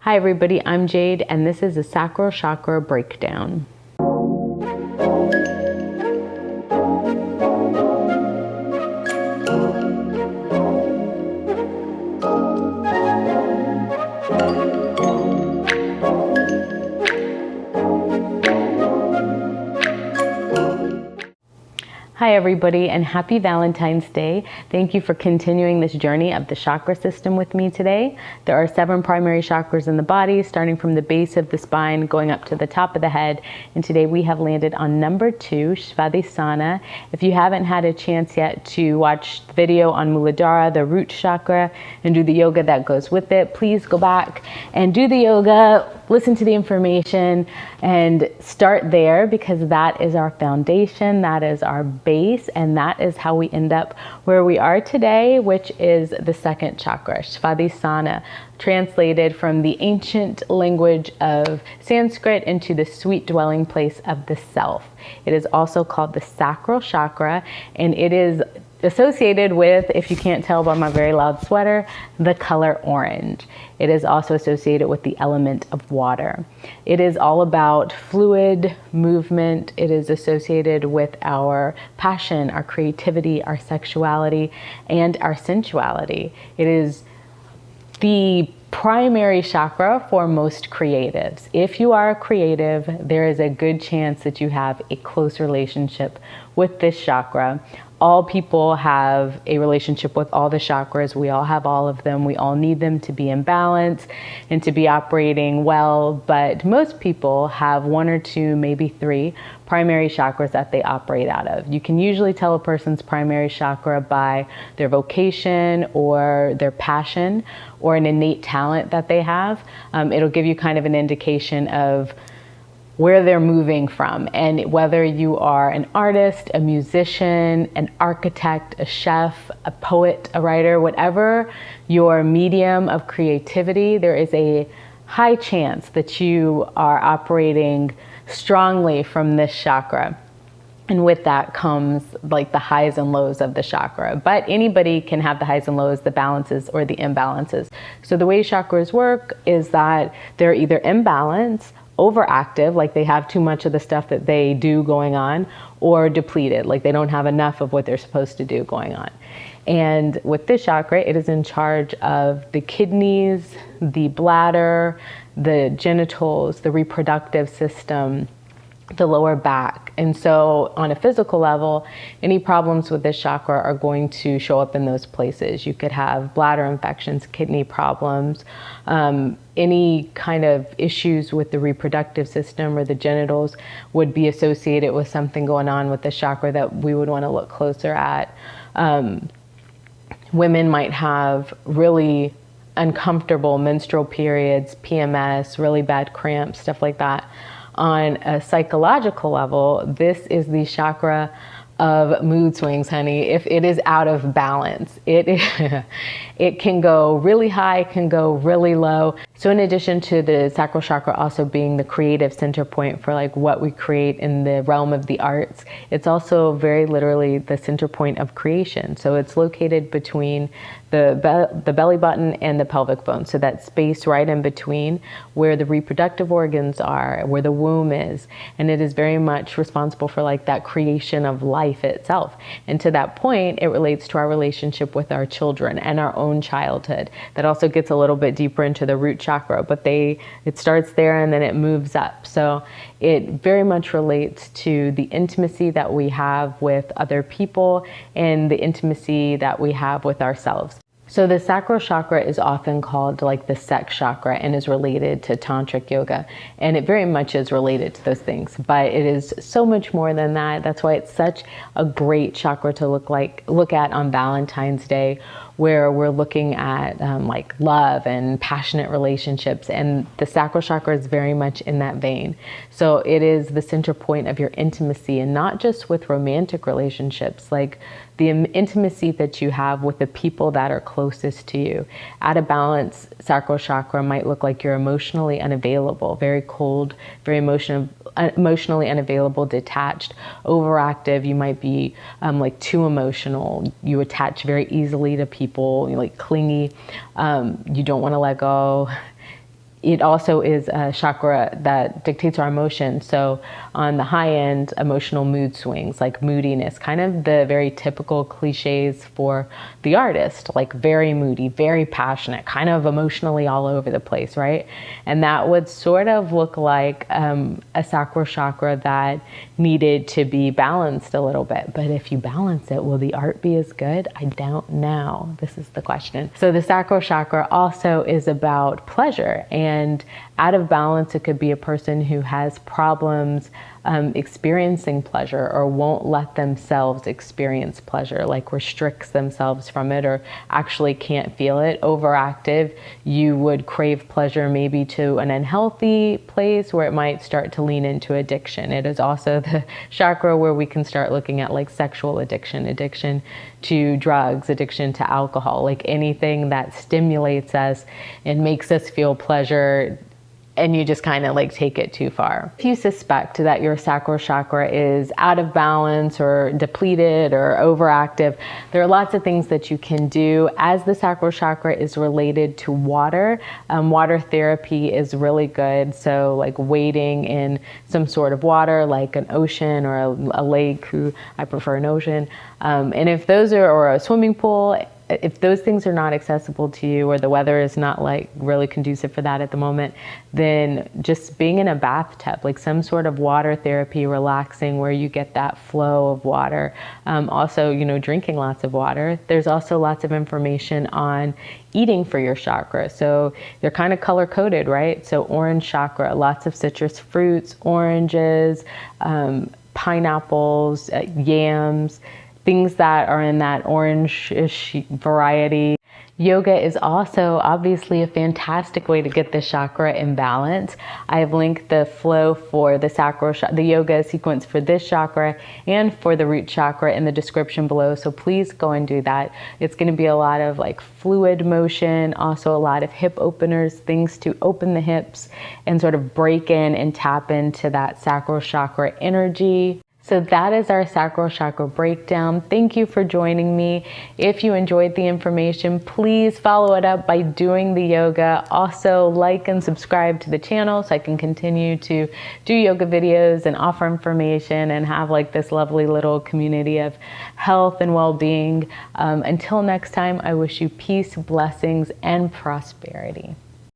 Hi everybody, I'm Jade and this is a Sacral Chakra breakdown. Hi everybody and happy Valentine's Day. Thank you for continuing this journey of the chakra system with me today. There are 7 primary chakras in the body, starting from the base of the spine, going up to the top of the head. And today we have landed on number 2, Svadhisthana. If you haven't had a chance yet to watch the video on Muladhara, the root chakra, and do the yoga that goes with it, please go back and do the yoga, listen to the information, and start there, because that is our foundation, that is our base, and that is how we end up where we are today, which is the 2nd chakra, Svadhisthana, translated from the ancient language of Sanskrit into the sweet dwelling place of the self. It is also called the Sacral Chakra, and it is associated with, if you can't tell by my very loud sweater, the color orange. It is also associated with the element of water. It is all about fluid movement. It is associated with our passion, our creativity, our sexuality, and our sensuality. It is the primary chakra for most creatives. If you are a creative, there is a good chance that you have a close relationship with this chakra. All people have a relationship with all the chakras. We all have all of them. We all need them to be in balance and to be operating well, but most people have 1 or 2, maybe 3 primary chakras that they operate out of. You can usually tell a person's primary chakra by their vocation or their passion or an innate talent that they have. It'll give you kind of an indication of where they're moving from, and whether you are an artist, a musician, an architect, a chef, a poet, a writer, whatever your medium of creativity, there is a high chance that you are operating strongly from this chakra. And with that comes like the highs and lows of the chakra. But anybody can have the highs and lows, the balances or the imbalances. So the way chakras work is that they're either imbalanced, overactive, like they have too much of the stuff that they do going on, or depleted, like they don't have enough of what they're supposed to do going on. And with this chakra, it is in charge of the kidneys, the bladder, the genitals, the reproductive system, the lower back. And so on a physical level, any problems with this chakra are going to show up in those places. You could have bladder infections, kidney problems, any kind of issues with the reproductive system or the genitals would be associated with something going on with the chakra that we would want to look closer at. Women might have really uncomfortable menstrual periods, PMS, really bad cramps, stuff like that. On a psychological level, this is the chakra of mood swings, honey. If it is out of balance, it can go really high, can go really low. So in addition to the sacral chakra also being the creative center point for like what we create in the realm of the arts, it's also very literally the center point of creation. So it's located between the belly button and the pelvic bone. So that space right in between where the reproductive organs are, where the womb is. And it is very much responsible for like that creation of life itself. And to that point, it relates to our relationship with our children and our own childhood. That also gets a little bit deeper into the root chakra, but it starts there and then it moves up. So it very much relates to the intimacy that we have with other people and the intimacy that we have with ourselves. So the sacral chakra is often called like the sex chakra and is related to tantric yoga. And it very much is related to those things, but it is so much more than that. That's why it's such a great chakra to look at on Valentine's Day, where we're looking at like love and passionate relationships, and the sacral chakra is very much in that vein. So it is the center point of your intimacy, and not just with romantic relationships, like the intimacy that you have with the people that are closest to you. Out of balance, sacral chakra might look like you're emotionally unavailable, very cold, very emotionally unavailable, detached, overactive. You might be like too emotional. You attach very easily to people, you're like clingy. You don't want to let go. it also is a chakra that dictates our emotions. So on the high end, emotional mood swings, like moodiness, kind of the very typical cliches for the artist, like very moody, very passionate, kind of emotionally all over the place, right? And that would sort of look like a sacral chakra that needed to be balanced a little bit. But if you balance it, will the art be as good? I don't know. This is the question. So the sacral chakra also is about pleasure, and out of balance, it could be a person who has problems experiencing pleasure, or won't let themselves experience pleasure, like restricts themselves from it, or actually can't feel it. Overactive, you would crave pleasure maybe to an unhealthy place where it might start to lean into addiction. It is also the chakra where we can start looking at like sexual addiction, addiction to drugs, addiction to alcohol, like anything that stimulates us and makes us feel pleasure, and you just kind of like take it too far. If you suspect that your sacral chakra is out of balance or depleted or overactive, there are lots of things that you can do. As the sacral chakra is related to water, water therapy is really good. So like wading in some sort of water, like an ocean or a lake. I prefer an ocean. And if those are, or a swimming pool, if those things are not accessible to you, or the weather is not like really conducive for that at the moment, then just being in a bathtub, like some sort of water therapy, relaxing, where you get that flow of water. Also, you know, drinking lots of water. There's also lots of information on eating for your chakra. So they're kind of color coded, right? So orange chakra, lots of citrus fruits, oranges, pineapples, yams, things that are in that orange-ish variety. Yoga is also obviously a fantastic way to get the chakra in balance. I have linked the flow for the sacral, the yoga sequence for this chakra and for the root chakra in the description below. So please go and do that. It's going to be a lot of like fluid motion, also a lot of hip openers, things to open the hips and sort of break in and tap into that sacral chakra energy. So that is our sacral chakra breakdown. Thank you for joining me. If you enjoyed the information, please follow it up by doing the yoga. Also like and subscribe to the channel so I can continue to do yoga videos and offer information and have like this lovely little community of health and well-being. Until next time, I wish you peace, blessings, and prosperity.